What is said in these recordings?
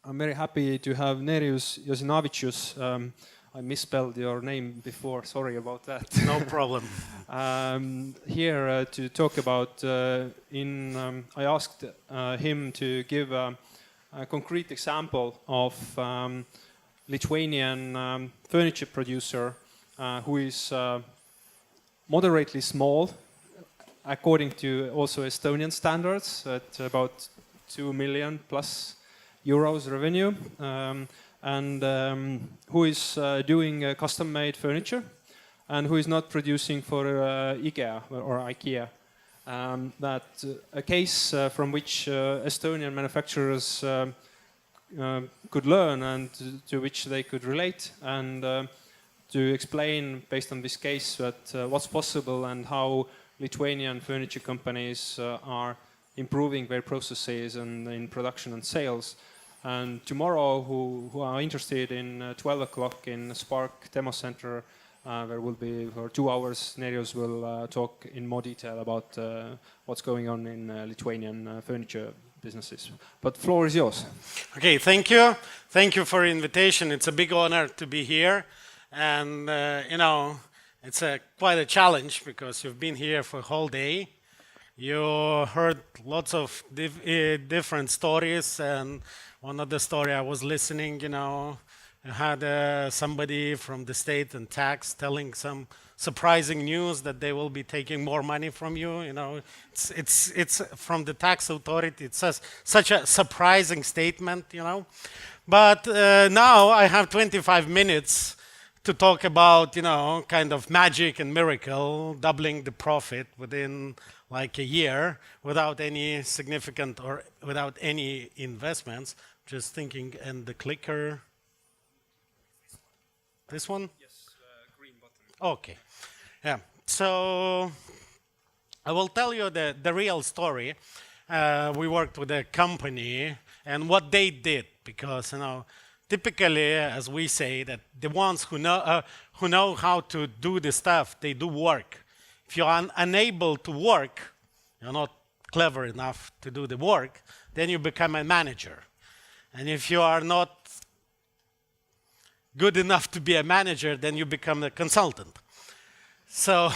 I'm very happy to have Nerius Jasinavicius. I misspelled your name before, sorry about that. No problem. Here to talk about, I asked him to give a concrete example of Lithuanian furniture producer who is moderately small, according to also Estonian standards, at about 2 million plus euros revenue, and who is doing custom-made furniture, and who is not producing for IKEA or IKEA. That a case from which Estonian manufacturers could learn and to which they could relate, and to explain based on this case that what's possible and how Lithuanian furniture companies are improving their processes and in production and sales. And tomorrow, who are interested in 12 o'clock in Spark Demo Center, there will be for 2 hours, Nerius will talk in more detail about what's going on in Lithuanian furniture businesses. But floor is yours. Okay, thank you. Thank you for the invitation. It's a big honor to be here. And, you know, it's quite a challenge because you've been here for a whole day. You heard lots of different stories, and one of the story I was listening, you know, I had somebody from the state and tax telling some surprising news that they will be taking more money from you. You know, it's from the tax authority. It says such a surprising statement, you know. But now I have 25 minutes to talk about, you know, kind of magic and miracle, doubling the profit within like a year without any significant or without any investments. Just thinking, and the clicker. This one? Yes, green button. Okay. Yeah. So I will tell you the real story. We worked with a company and what they did, because, you know, typically, as we say, that the ones who know how to do the stuff, they do work. If you are unable to work, you're not clever enough to do the work, then you become a manager. And if you are not good enough to be a manager, then you become a consultant. So,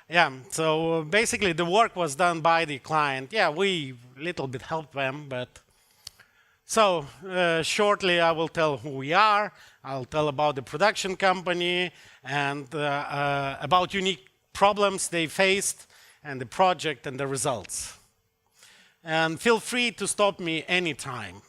yeah, so basically the work was done by the client. Yeah, we little bit helped them, but so shortly I will tell who we are. I'll tell about the production company and about unique problems they faced and the project and the results. And feel free to stop me anytime.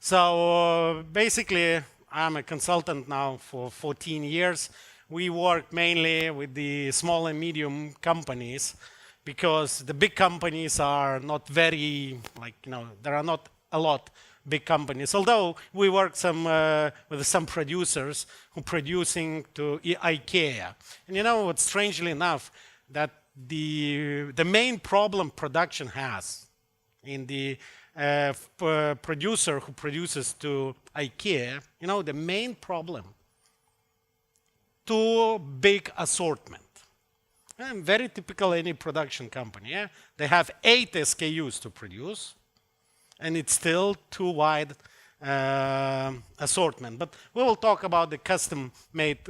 So basically, I'm a consultant now for 14 years. We work mainly with the small and medium companies because the big companies are not very, like, you know, there are not a lot big companies. Although we work with some producers who producing to IKEA. And you know what, strangely enough, that the main problem production has in the producer who produces to IKEA, you know, the main problem, too big assortment. And very typical any production company. Yeah? They have 8 SKUs to produce, and it's still too wide assortment. But we will talk about the custom-made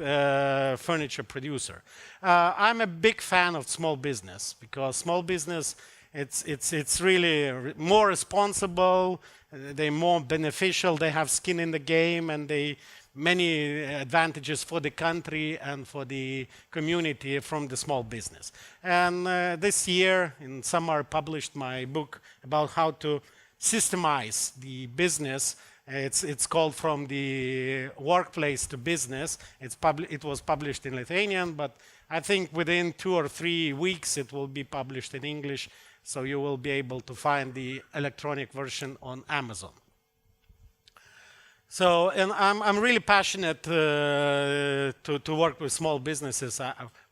furniture producer. I'm a big fan of small business because small business, it's really more responsible, they're more beneficial, they have skin in the game, and they many advantages for the country and for the community from the small business. And this year in summer I published my book about how to systemize the business. It's called From the Workplace to Business. It was published in Lithuanian, but I think within 2 or 3 weeks it will be published in English, so you will be able to find the electronic version on Amazon. So, and I'm really passionate to work with small businesses.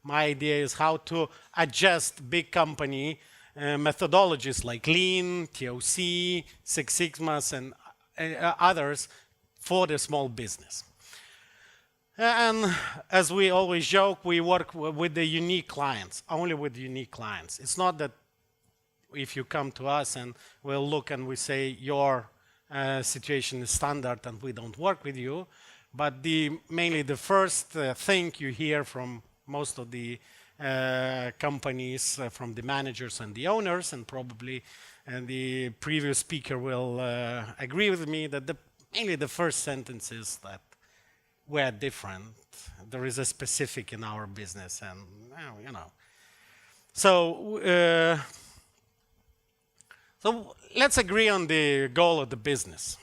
My idea is how to adjust big company methodologies like Lean, TOC, Six Sigmas, and others for the small business. And as we always joke, we work with the unique clients, only with unique clients. It's not that if you come to us and we'll look and we say your situation is standard and we don't work with you. But mainly the first thing you hear from most of the companies, from the managers and the owners, and probably the previous speaker will agree with me, that mainly the first sentence is that we're different. There is a specific in our business, and you know. So let's agree on the goal of the business.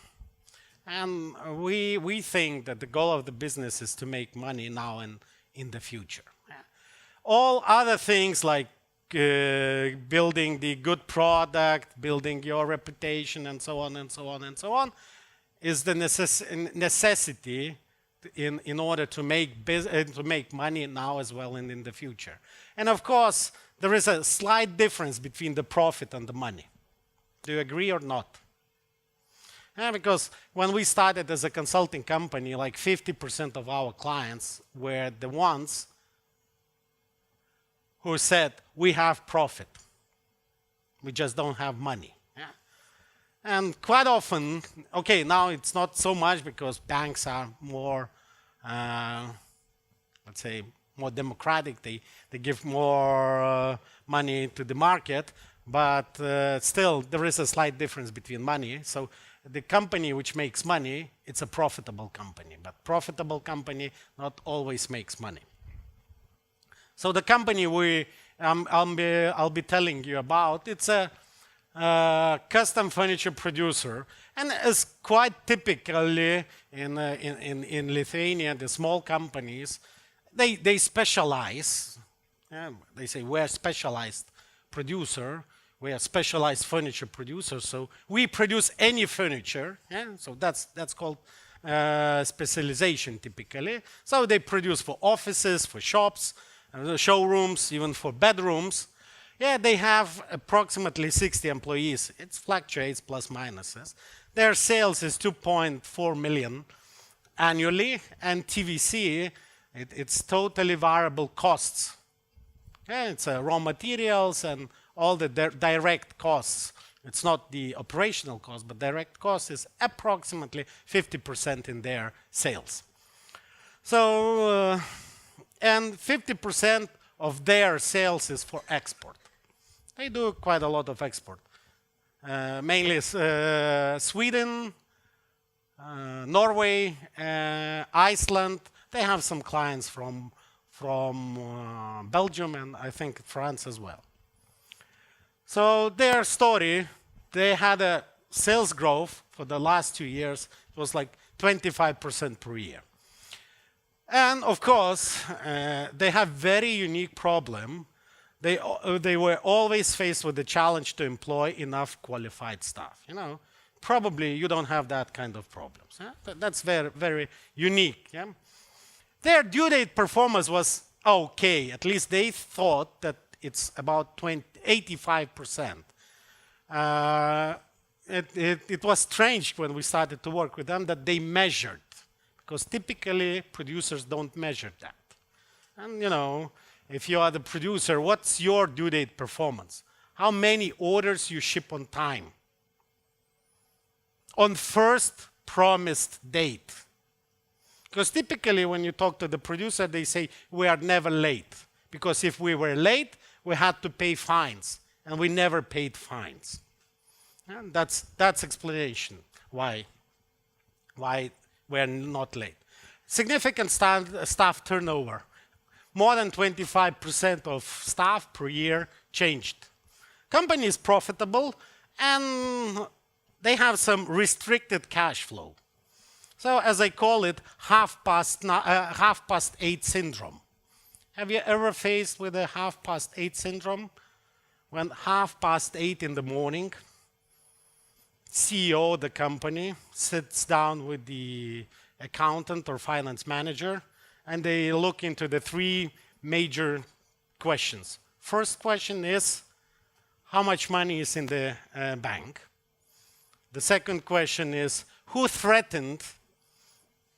And we think that the goal of the business is to make money now and in the future. All other things like building the good product, building your reputation, and so on and so on and so on, is the necessity in order to make money now as well and in the future. And of course, there is a slight difference between the profit and the money. Do you agree or not? Because when we started as a consulting company, like 50% of our clients were the ones who said, we have profit. We just don't have money. Yeah. And quite often, okay, now it's not so much because banks are more, let's say, more democratic. They give more money to the market, but still there is a slight difference between money. So the company which makes money, it's a profitable company, but profitable company not always makes money. So the company I'll be telling you about, it's a custom furniture producer, and it's quite typically in Lithuania, the small companies, they specialize. They say we're a specialized producer. We are specialized furniture producers, so we produce any furniture. So that's called specialization typically. So they produce for offices, for shops, showrooms, even for bedrooms. Yeah, they have approximately 60 employees. It fluctuates plus minuses. Their sales is 2.4 million annually, and TVC, it's totally variable costs. Yeah, it's raw materials and all the direct costs. It's not the operational cost, but direct cost is approximately 50% in their sales. So, and 50% of their sales is for export. They do quite a lot of export. Mainly Sweden, Norway, Iceland. They have some clients from Belgium and I think France as well. So their story, they had a sales growth for the last 2 years. It was like 25% per year. And of course, they have very unique problem. They were always faced with the challenge to employ enough qualified staff. You know, probably you don't have that kind of problems. Yeah? That's very, very unique. Yeah? Their due date performance was okay. At least they thought that it's about 85%. It was strange when we started to work with them that they measured, because typically producers don't measure that. And you know, if you are the producer, what's your due date performance? How many orders you ship on time? On first promised date. Because typically when you talk to the producer, they say, we are never late. Because if we were late, we had to pay fines. And we never paid fines. And that's explanation why we're not late. Significant staff turnover. More than 25% of staff per year changed. Company is profitable and they have some restricted cash flow. So as I call it, half past 8 syndrome. Have you ever faced with a half past 8 syndrome? When 8:30 in the morning, CEO of the company sits down with the accountant or finance manager and they look into the 3 major questions. First question is, how much money is in the bank? The second question is, who threatened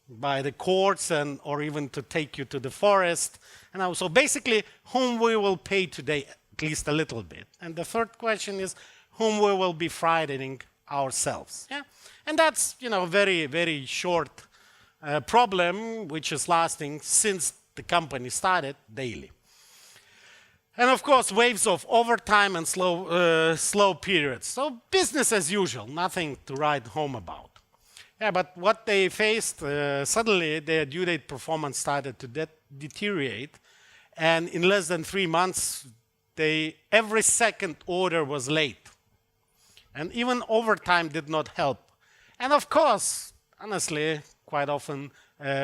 by the courts and or even to take you to the forest? And also basically, whom we will pay today, at least a little bit. And the third question is, whom we will be frightening ourselves. Yeah? And that's, very, very short problem, which is lasting since the company started daily. And of course, waves of overtime and slow periods. So business as usual, nothing to write home about. Yeah, but what they faced, suddenly their due date performance started to deteriorate. And in less than 3 months, every second order was late. And even overtime did not help. And of course, honestly, quite often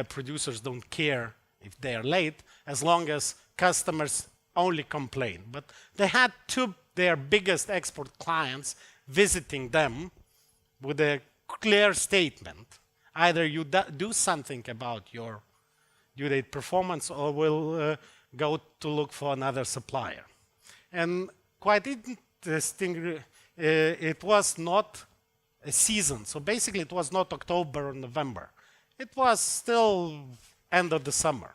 producers don't care if they are late, as long as customers only complain. But they had their biggest export clients visiting them with a clear statement. Either you do something about your due date performance, or we'll go to look for another supplier. And quite interesting, it was not a season. So basically it was not October or November. It was still end of the summer.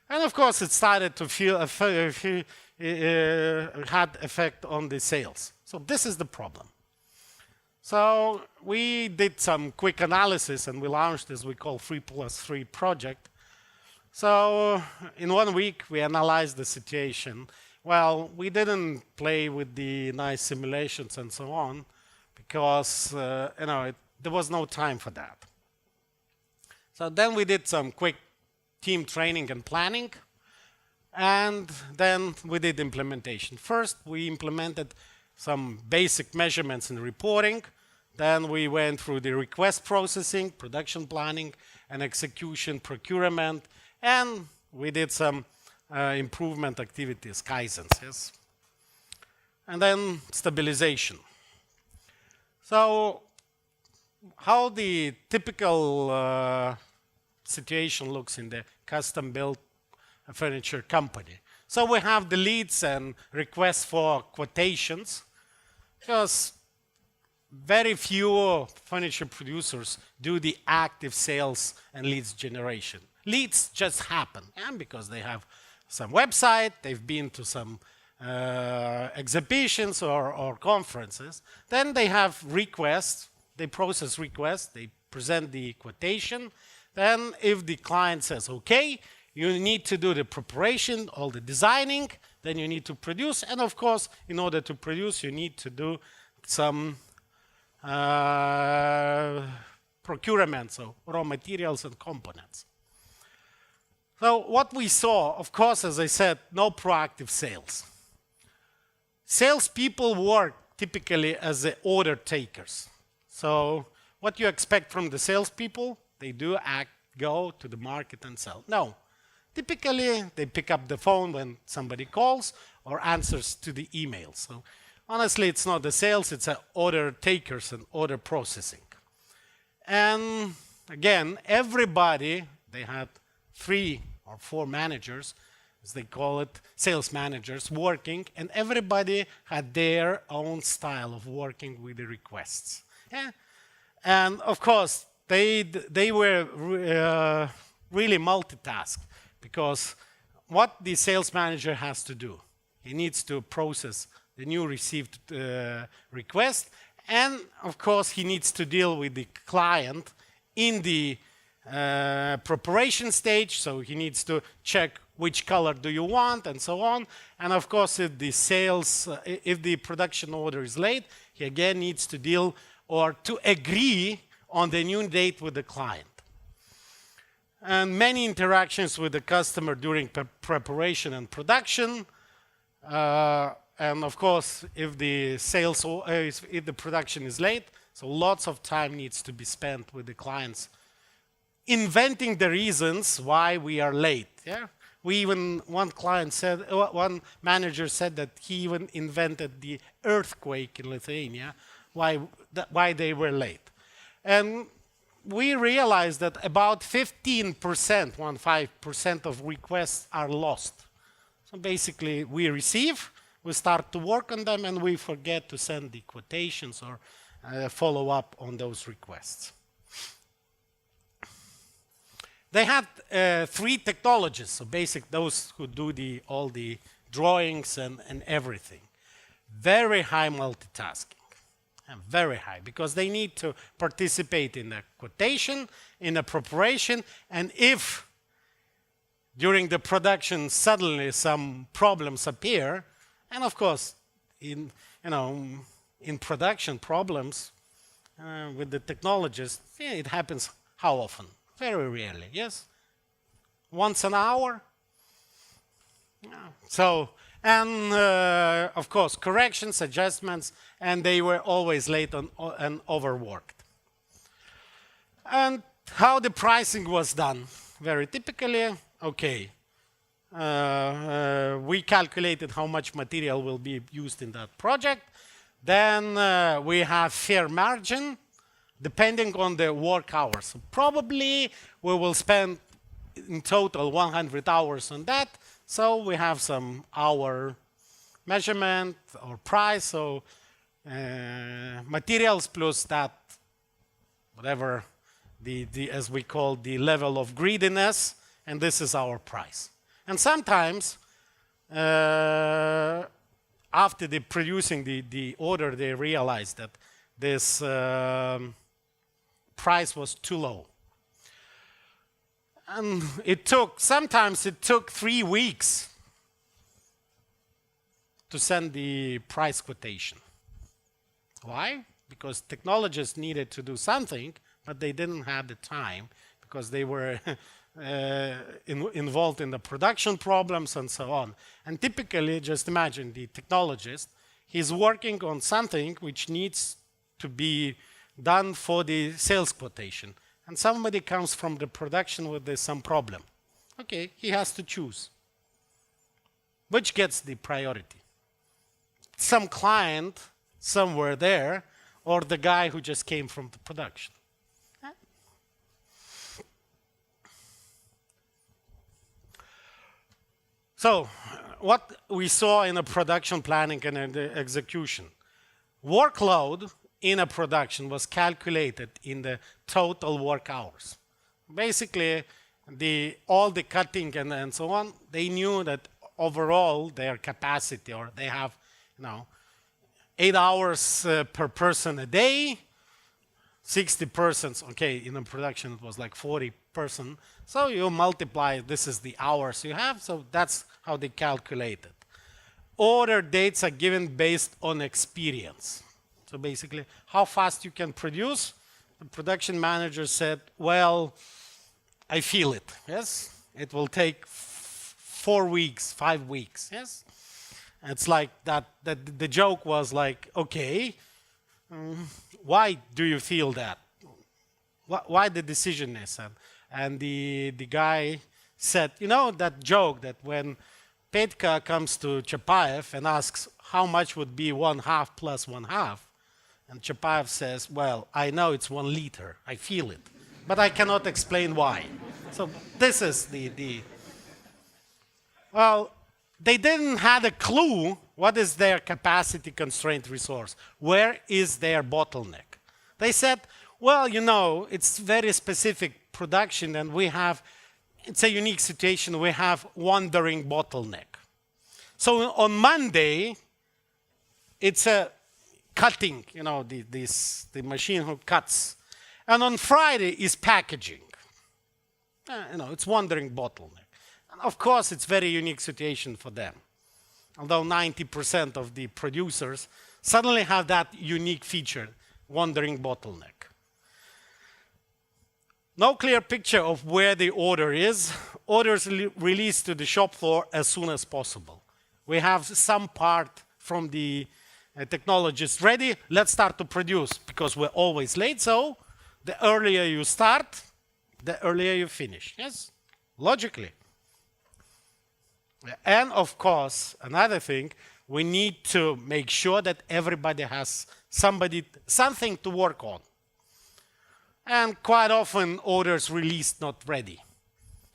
And of course it started to had effect on the sales. So this is the problem. So we did some quick analysis and we launched this we call 3+3 project. So in 1 week we analyzed the situation. Well, we didn't play with the nice simulations and so on because there was no time for that. So then we did some quick team training and planning, and then we did implementation. First, we implemented some basic measurements in reporting. Then we went through the request processing, production planning, and execution, procurement, and we did some improvement activities, kaizens, yes. And then stabilization. So how the typical situation looks in the custom-built furniture company. So we have the leads and requests for quotations, because very few furniture producers do the active sales and leads generation. Leads just happen, and because they have some website, they've been to some exhibitions or conferences. Then they have requests, they process requests, they present the quotation. Then if the client says, okay, you need to do the preparation, all the designing, then you need to produce. And of course, in order to produce, you need to do some procurement, so raw materials and components. So what we saw, of course, as I said, no proactive sales. Salespeople work typically as the order takers. So what you expect from the salespeople, they do go to the market and sell. No, typically they pick up the phone when somebody calls or answers to the email. So honestly, it's not the sales, it's order takers and order processing. And again, everybody, they had 3 or 4 managers, as they call it, sales managers working, and everybody had their own style of working with the requests. Yeah? And of course, they were really multitask, because what the sales manager has to do, he needs to process the new received request, and of course he needs to deal with the client in the preparation stage, so he needs to check which color do you want and so on. And of course, if the if the production order is late, he again needs to deal or to agree on the new date with the client. And many interactions with the customer during preparation and production. And of course, if the if the production is late, so lots of time needs to be spent with the clients inventing the reasons why we are late. Yeah, one manager said that he even invented the earthquake in Lithuania, why they were late. And we realized that about 15% of requests are lost. So basically, we receive, we start to work on them, and we forget to send the quotations or follow up on those requests. They had 3 technologies, so those who do all the drawings and everything. Very high multitasking. Very high, because they need to participate in the quotation, in the preparation, and if during the production suddenly some problems appear, and of course in production problems with the technologists, it happens how often? Very rarely, yes? Once an hour? So, and of course, corrections, adjustments, and they were always late and overworked. And how the pricing was done? Very typically, okay, we calculated how much material will be used in that project. Then we have fair margin, depending on the work hours. So probably we will spend in total 100 hours on that. So we have some hour measurement or price. So materials plus that, whatever as we call the level of greediness, and this is our price. And sometimes after producing the order, they realized that this price was too low. And sometimes it took 3 weeks to send the price quotation. Why? Because technologists needed to do something, but they didn't have the time because they were involved in the production problems and so on. And typically, just imagine the technologist, he's working on something which needs to be done for the sales quotation. And somebody comes from the production with some problem. Okay, he has to choose. Which gets the priority? Some client somewhere there, or the guy who just came from the production. So, what we saw in the production planning and in the execution. Workload in a production was calculated in the total work hours. Basically, all the cutting and so on, they knew that overall their capacity, or they have 8 hours per person a day, 60 persons, okay, in the production it was like 40 person. So you multiply, this is the hours you have, so that's how they calculate it. Order dates are given based on experience. So basically, how fast you can produce. The production manager said, well, I feel it, yes? It will take 4 weeks, 5 weeks, yes? It's like that the joke was like, okay, why do you feel that? Why the decisiveness? And the guy said, that joke that when Petka comes to Chapayev and asks how much would be 1/2 plus 1/2, and Chapayev says, well, I know it's 1 liter, I feel it, but I cannot explain why. So this is well, they didn't have a clue what is their capacity constraint resource. Where is their bottleneck? They said, well, it's very specific production and it's a unique situation. We have wandering bottleneck. So on Monday, it's a cutting, the machine who cuts. And on Friday is packaging. It's wandering bottleneck. And of course, it's very unique situation for them. Although 90% of the producers suddenly have that unique feature, wandering bottleneck. No clear picture of where the order is. Orders released to the shop floor as soon as possible. We have some part from the technologist ready. Let's start to produce because we're always late. So the earlier you start, the earlier you finish. Yes, logically. And of course, another thing, we need to make sure that everybody has something to work on. And quite often orders released not ready.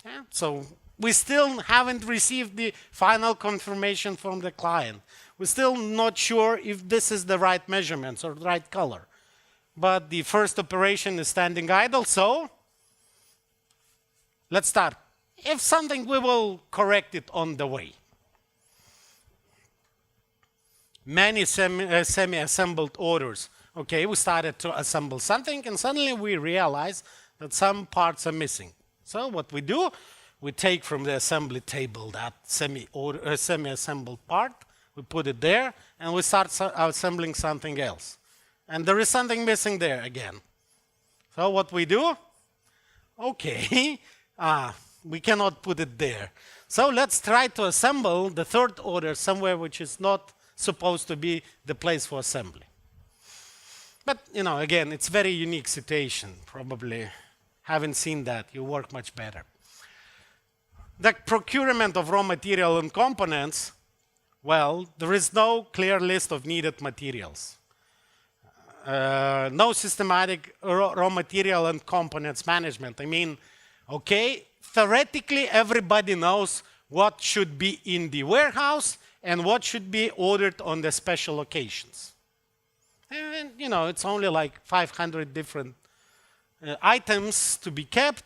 Yeah? So we still haven't received the final confirmation from the client. We're still not sure if this is the right measurements or the right color. But the first operation is standing idle, so let's start. If something, we will correct it on the way. Many semi-assembled orders. Okay, we started to assemble something, and suddenly we realized that some parts are missing. So what we do, we take from the assembly table that semi-assembled part, we put it there, and we start assembling something else. And there is something missing there again. So what we do, okay, we cannot put it there. So let's try to assemble the third order somewhere which is not supposed to be the place for assembly. But, again, it's very unique situation. Probably haven't seen that. You work much better. The procurement of raw material and components, well, there is no clear list of needed materials. No systematic raw material and components management. I mean, okay, theoretically, everybody knows what should be in the warehouse and what should be ordered on the special occasions. And, it's only like 500 different items to be kept,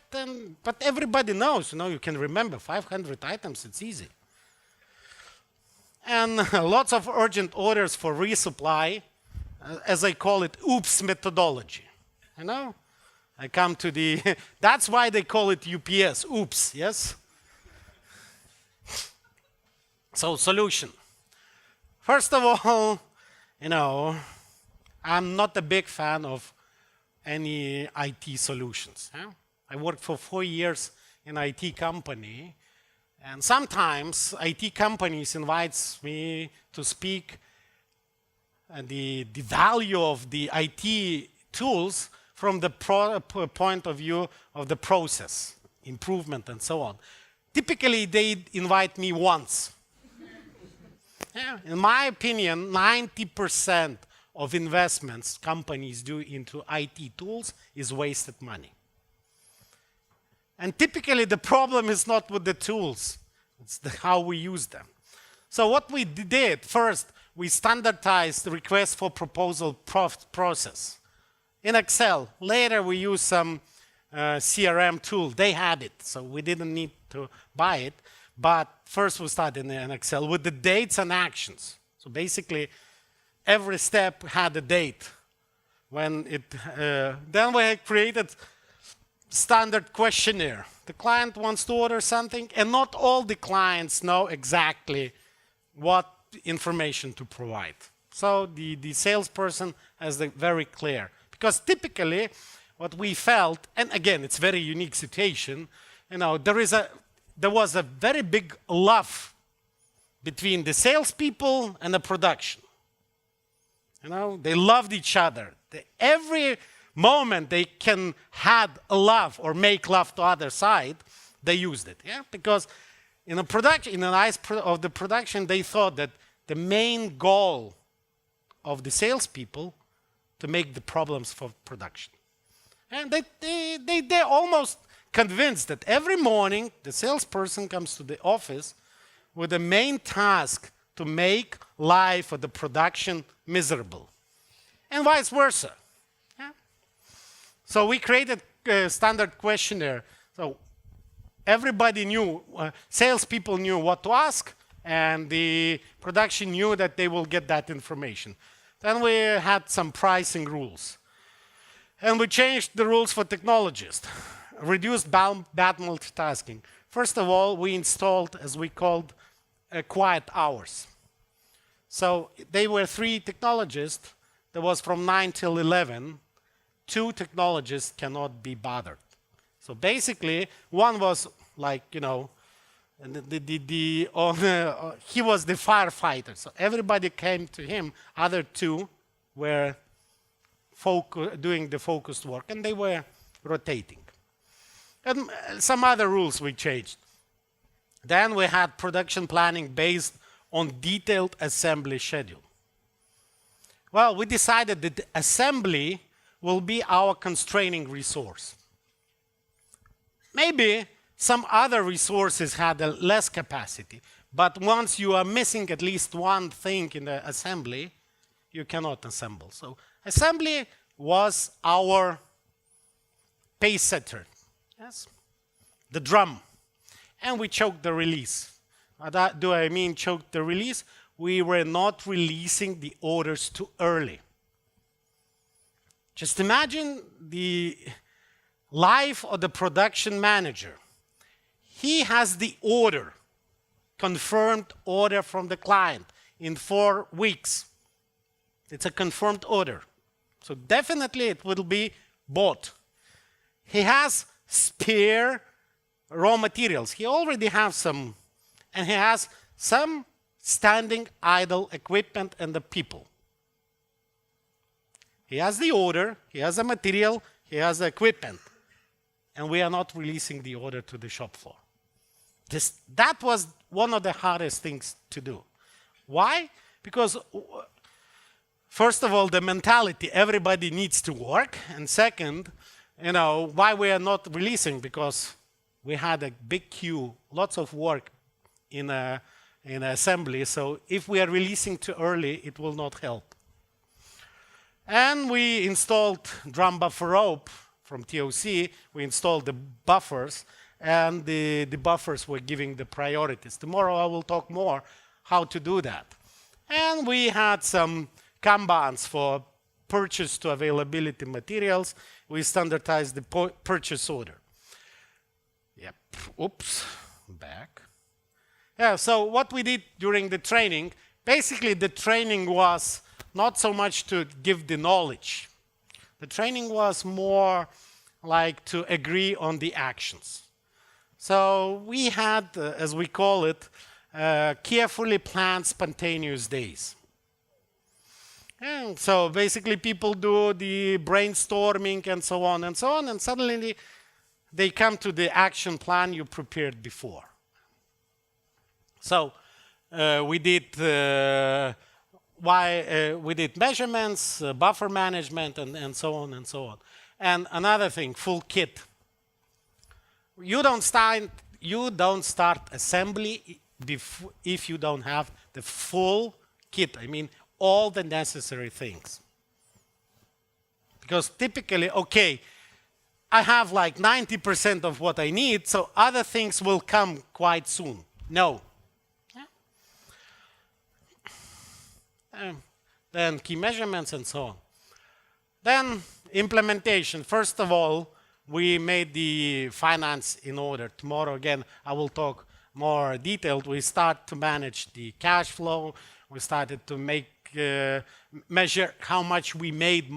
but everybody knows, you can remember 500 items, it's easy. And lots of urgent orders for resupply, as I call it, oops methodology. I come to the, that's why they call it UPS, oops, yes? So, solution. First of all, I'm not a big fan of any IT solutions. I worked for 4 years in an IT company, and sometimes IT companies invites me to speak the value of the IT tools from the point of view of the process, improvement, and so on. Typically, they invite me once. In my opinion, 90% of investments companies do into IT tools is wasted money. And typically the problem is not with the tools, it's how we use them. So what we did, first, we standardized the request for proposal process in Excel. Later we used some CRM tool. They had it, so we didn't need to buy it. But first we started in Excel with the dates and actions. So basically, every step had a date. When it, then we created standard questionnaire. The client wants to order something, and not all the clients know exactly what information to provide. So the salesperson has the very clear. Because typically, what we felt, and again, it's a very unique situation, there was a very big love between the salespeople and the production. They loved each other. Every moment they can have a love or make love to other side, they used it. Because in the production, in the eyes of the production, they thought that the main goal of the salespeople to make the problems for production. And they almost convinced that every morning the salesperson comes to the office with the main task to make life of the production miserable, and vice versa. So we created a standard questionnaire. So everybody knew, salespeople knew what to ask, and the production knew that they will get that information. Then we had some pricing rules. And we changed the rules for technologists, reduced bad multitasking. First of all, we installed, as we called, quiet hours. So they were 3 technologists. There was from 9 till 11. 2 technologists cannot be bothered. So basically, one was like, he was the firefighter. So everybody came to him. Other 2 were doing the focused work, and they were rotating. And some other rules we changed. Then we had production planning based on detailed assembly schedule. Well, we decided that the assembly will be our constraining resource. Maybe some other resources had a less capacity, but once you are missing at least one thing in the assembly, you cannot assemble. So assembly was our pace setter, yes, the drum, and we choked the release. What do I mean choked the release? We were not releasing the orders too early. Just imagine the life of the production manager. He has the order, confirmed order from the client in 4 weeks. It's a confirmed order. So definitely it will be bought. He has spare raw materials. He already has some, and he has some standing idle equipment and the people. He has the order, he has the material, he has the equipment, and we are not releasing the order to the shop floor. That was one of the hardest things to do. Why? Because first of all, the mentality, everybody needs to work, and second, why we are not releasing? Because we had a big queue, lots of work in assembly, so if we are releasing too early, it will not help. And we installed drum buffer rope from TOC. We installed the buffers, and the buffers were giving the priorities. Tomorrow I will talk more how to do that. And we had some Kanbans for purchase to availability materials. We standardized the purchase order. Yep, oops, back. Yeah, so what we did during the training, basically the training was not so much to give the knowledge. The training was more like to agree on the actions. So we had, as we call it, carefully planned spontaneous days. And so basically people do the brainstorming and so on, and suddenly they come to the action plan you prepared before. So we did we did measurements, buffer management, and so on and so on. And another thing, full kit. You don't start assembly if you don't have the full kit. I mean, all the necessary things. Because typically, okay, I have like 90% of what I need, so other things will come quite soon. No. Then key measurements and so on. Then implementation. First of all, we made the finance in order. Tomorrow again, I will talk more detailed. We start to manage the cash flow. We started to measure how much we made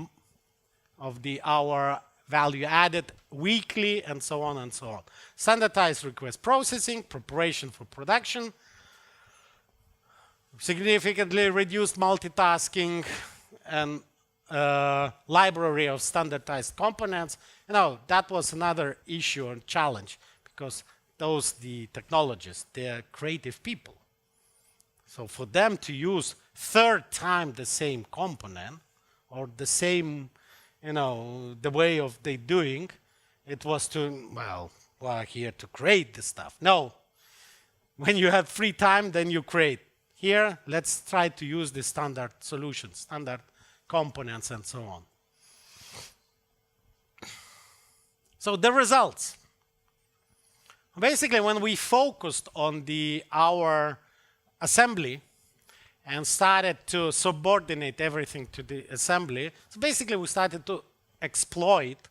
of our value added weekly, and so on and so on. Standardized request processing, preparation for production. Significantly reduced multitasking and library of standardized components. That was another issue and challenge, because the technologists, they're creative people. So for them to use third time the same component or the same, the way of they doing, it was we're here to create the stuff. No, when you have free time, then you create. Here, let's try to use the standard solutions, standard components, and so on. So the results. Basically, when we focused on our assembly and started to subordinate everything to the assembly, so basically we started to exploit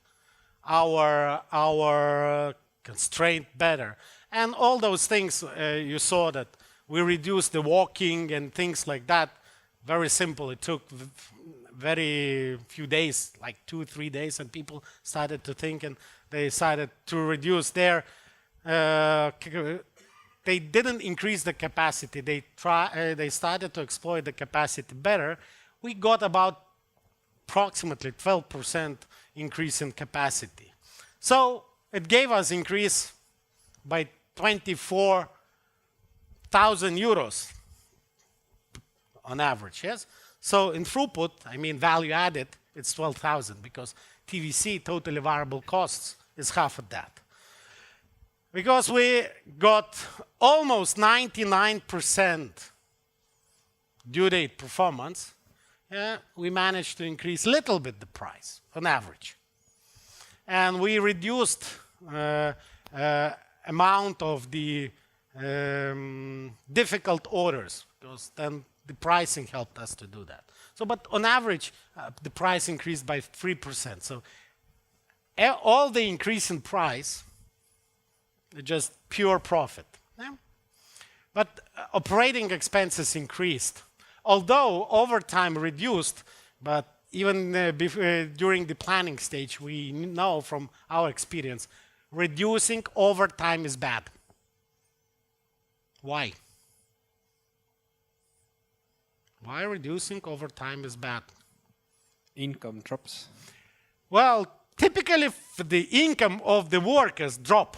our constraint better. And all those things, you saw that we reduced the walking and things like that. Very simple. It took very few days, like 2-3 days, and people started to think, and they decided to reduce their. They didn't increase the capacity. They started to exploit the capacity better. We got about approximately 12% increase in capacity. So it gave us increase by 24,000 euros on average, yes? So in throughput, I mean value added, it's 12,000, because TVC, totally variable costs, is half of that. Because we got almost 99% due date performance, we managed to increase a little bit the price on average. And we reduced amount of the difficult orders, because then the pricing helped us to do that. So, but on average, the price increased by 3%. So all the increase in price, just pure profit. Yeah? But operating expenses increased. Although overtime reduced, but even during the planning stage, we know from our experience, reducing overtime is bad. Why? Why reducing overtime is bad? Income drops. Well, typically the income of the workers drop.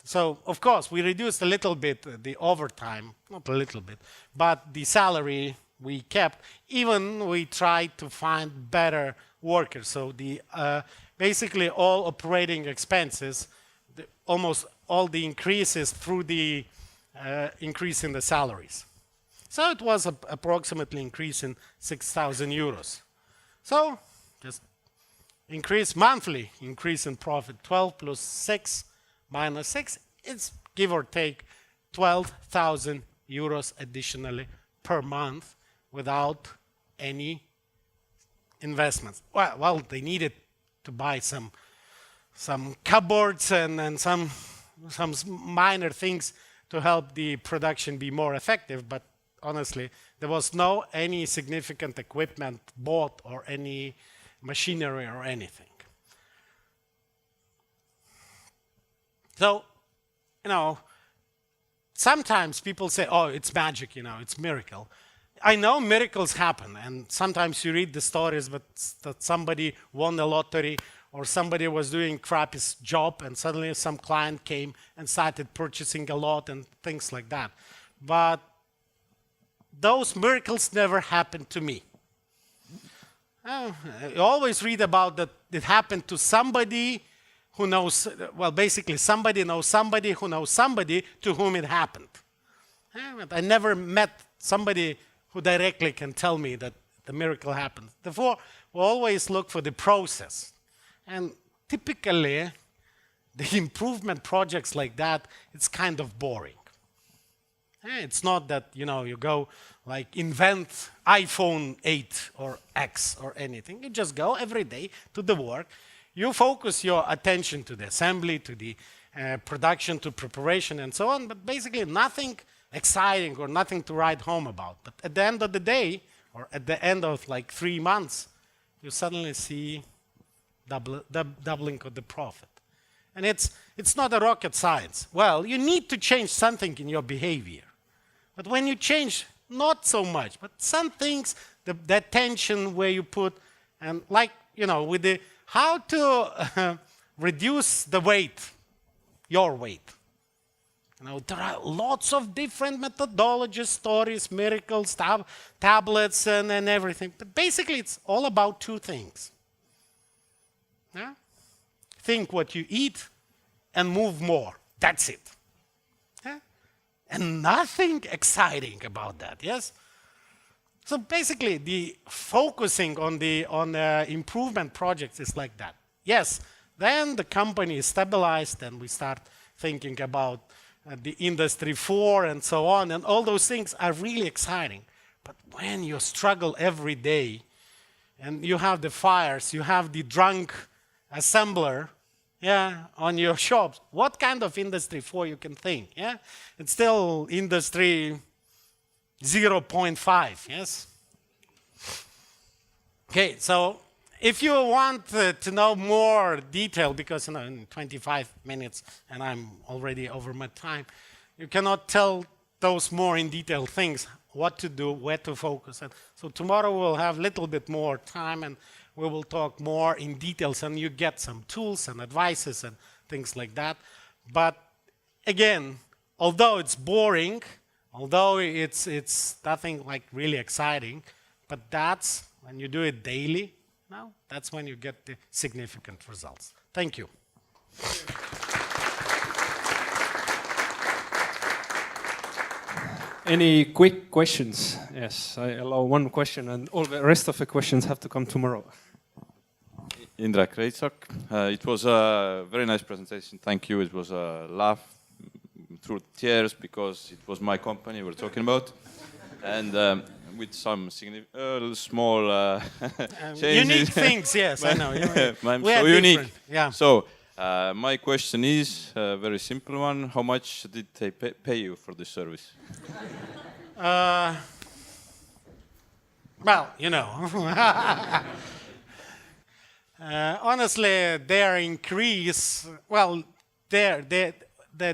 So, of course, we reduced a little bit the overtime, not a little bit, but the salary we kept. Even we tried to find better workers. So the basically all operating expenses, almost all the increases through the increase in the salaries. So it was approximately increase in 6,000 euros. So just increase monthly, increase in profit, 12 plus 6 minus 6, it's give or take 12,000 euros additionally per month without any investments. Well, they needed to buy some cupboards and some minor things to help the production be more effective, but honestly, there was no any significant equipment bought or any machinery or anything. So, sometimes people say, oh, it's magic, it's miracle. I know miracles happen, and sometimes you read the stories that somebody won the lottery or somebody was doing crappy job and suddenly some client came and started purchasing a lot and things like that. But those miracles never happened to me. You always read about that it happened to somebody who knows, well, basically somebody knows somebody who knows somebody to whom it happened. I never met somebody who directly can tell me that the miracle happened. Therefore, we always look for the process. And typically, the improvement projects like that, it's kind of boring. It's not that, you go like invent iPhone 8 or X or anything. You just go every day to the work. You focus your attention to the assembly, to the production, to preparation, and so on. But basically nothing exciting or nothing to write home about. But at the end of the day, or at the end of like 3 months, you suddenly see doubling of the profit. And it's not a rocket science. Well, you need to change something in your behavior. But when you change, not so much, but some things, the attention where you put, and like, with the how to reduce the weight, your weight. There are lots of different methodologies, stories, miracles, tablets, and everything. But basically, it's all about 2 things. Yeah? Think what you eat and move more. That's it. Yeah? And nothing exciting about that, yes? So basically, the focusing on the improvement projects is like that. Yes, then the company is stabilized and we start thinking about the industry 4 and so on, and all those things are really exciting. But when you struggle every day and you have the fires, you have the drunk assembler, on your shops, what kind of industry 4 you can think? It's still industry 0.5, yes? Okay, so if you want to know more detail, because in 25 minutes and I'm already over my time, you cannot tell those more in detail things, what to do, where to focus. And so tomorrow we'll have a little bit more time and we will talk more in details and you get some tools and advices and things like that. But again, although it's boring, although it's nothing like really exciting, but that's when you do it daily, that's when you get the significant results. Thank you. Any quick questions? Yes, I allow 1 question and all the rest of the questions have to come tomorrow. Indrek Reitsak. It was a very nice presentation. Thank you. It was a laugh through tears because it was my company we're talking about. And with some small changes. Unique things, yes, I know. I'm We so are unique. different, yeah. So my question is a very simple one. How much did they pay you for this service? Well, you know. Honestly, their increase, well, the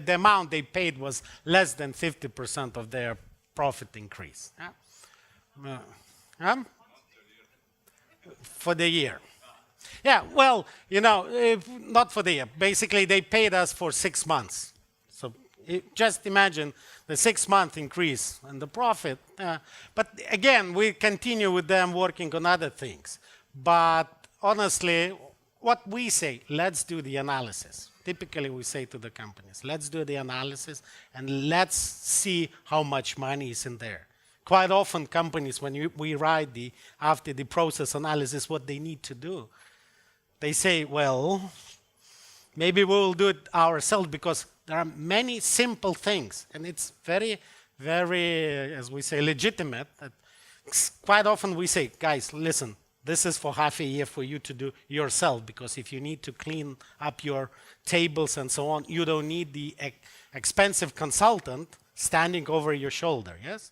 amount they paid was less than 50% of their profit increase. For the year. Yeah, well, you know, not for the year. Basically, they paid us for 6 months. So just imagine the 6-month increase and the profit. But again, we continue with them working on other things. But honestly, what we say, let's do the analysis. Typically, we say to the companies, let's do the analysis and let's see how much money is in there. Quite often, companies, when we write after the process analysis, what they need to do, they say, well, maybe we will do it ourselves because there are many simple things, and it's very, very, as we say, legitimate. That quite often we say, guys, listen, this is for half a year for you to do yourself, because if you need to clean up your tables and so on, you don't need the expensive consultant standing over your shoulder, yes?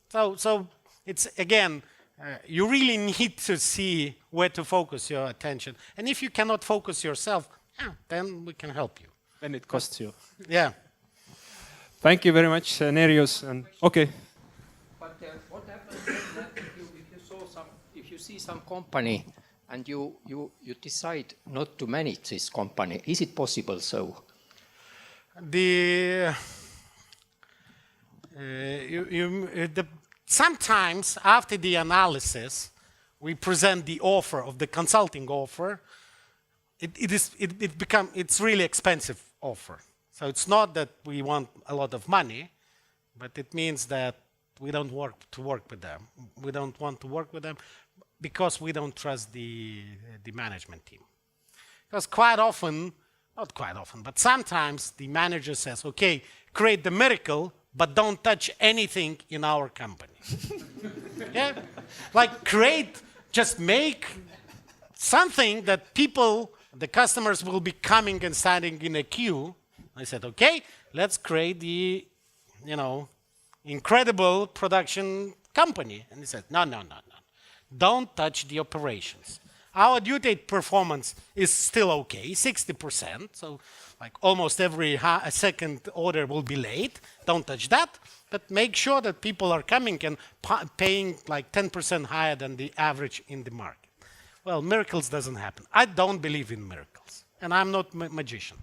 So it's, again, you really need to see where to focus your attention. And if you cannot focus yourself, then we can help you. Then it costs you. Yeah. Thank you very much, Nerius. And okay. But what happens then if you see some company and you decide not to manage this company? Is it possible so? Sometimes after the analysis, we present the offer of the consulting offer. It's really expensive offer. So it's not that we want a lot of money, but it means that we don't want to work with them. We don't want to work with them because we don't trust the management team. Because quite often, not quite often, but sometimes the manager says, okay, create the miracle, but don't touch anything in our company. Yeah? Like just make something that people, the customers will be coming and standing in a queue. I said, okay, let's create the, incredible production company. And he said, no. Don't touch the operations. Our due date performance is still okay, 60%. So like almost every second order will be late. Don't touch that. But make sure that people are coming and paying like 10% higher than the average in the market. Well, miracles doesn't happen. I don't believe in miracles. And I'm not a magician.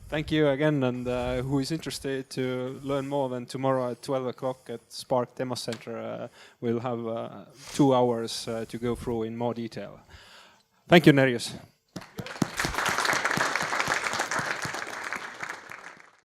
Thank you again, and who is interested to learn more, then tomorrow at 12 o'clock at Spark Demo Center, we'll have 2 hours to go through in more detail. Thank you, Nerius.